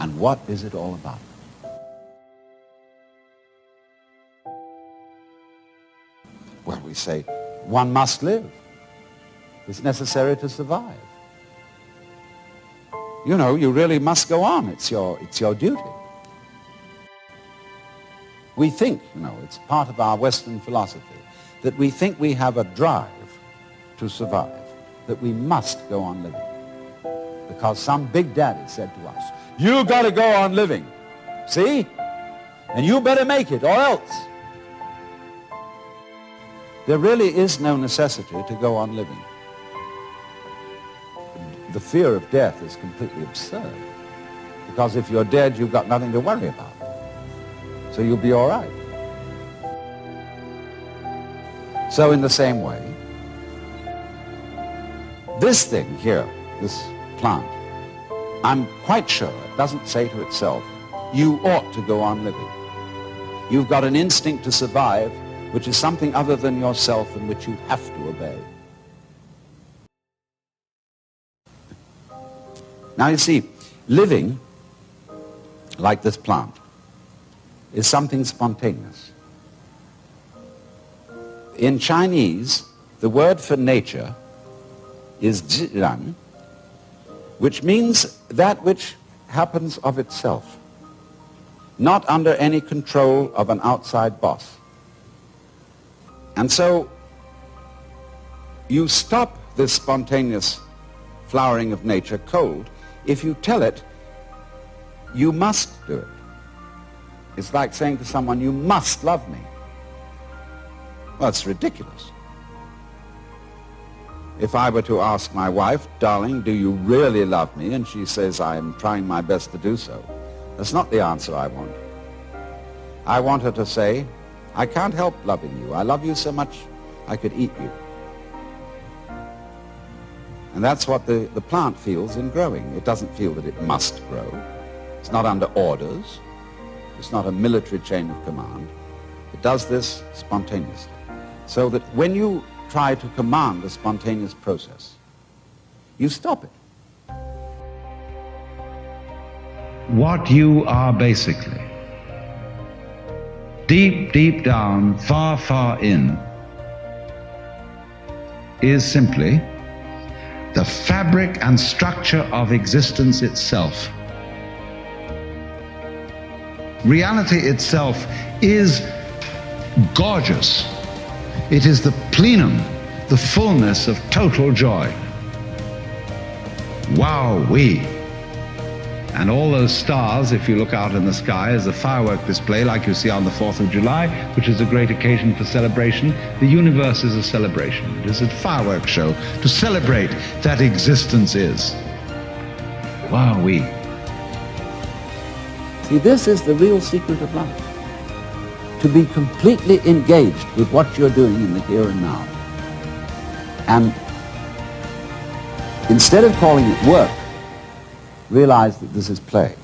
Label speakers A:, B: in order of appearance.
A: And what is it all about? Well, we say, one must live. It's necessary to survive. You know, you really must go on. It's your duty. We think, you know, it's part of our Western philosophy, that we think we have a drive to survive, that we must go on living. Because some big daddy said to us, you got to go on living, see? And you better make it, or else. There really is no necessity to go on living. The fear of death is completely absurd. Because if you're dead, you've got nothing to worry about. So you'll be all right. So in the same way, this thing here, this plant, I'm quite sure it doesn't say to itself, you ought to go on living. You've got an instinct to survive, which is something other than yourself and which you have to obey. Now you see, living, like this plant, is something spontaneous. In Chinese, the word for nature is zhiran, which means that which happens of itself, not under any control of an outside boss. And so you stop this spontaneous flowering of nature cold if you tell it you must do it. It's like saying to someone, you must love me. Well, it's ridiculous. If I were to ask my wife, darling, do you really love me? And she says, I'm trying my best to do so. That's not the answer I want. I want her to say, I can't help loving you. I love you so much I could eat you. And that's what the plant feels in growing. It doesn't feel that it must grow. It's not under orders. It's not a military chain of command. It does this spontaneously. So that when you try to command a spontaneous process, you stop it.
B: What you are basically, deep, deep down, far, far in, is simply the fabric and structure of existence itself. Reality itself is gorgeous. It is the plenum, the fullness of total joy. Wowee! And all those stars, if you look out in the sky, as a firework display like you see on the 4th of July, which is a great occasion for celebration. The universe is a celebration. It is a fireworks show to celebrate that existence is. Wowee!
A: See, this is the real secret of life. To be completely engaged with what you're doing in the here and now. And instead of calling it work, realize that this is play.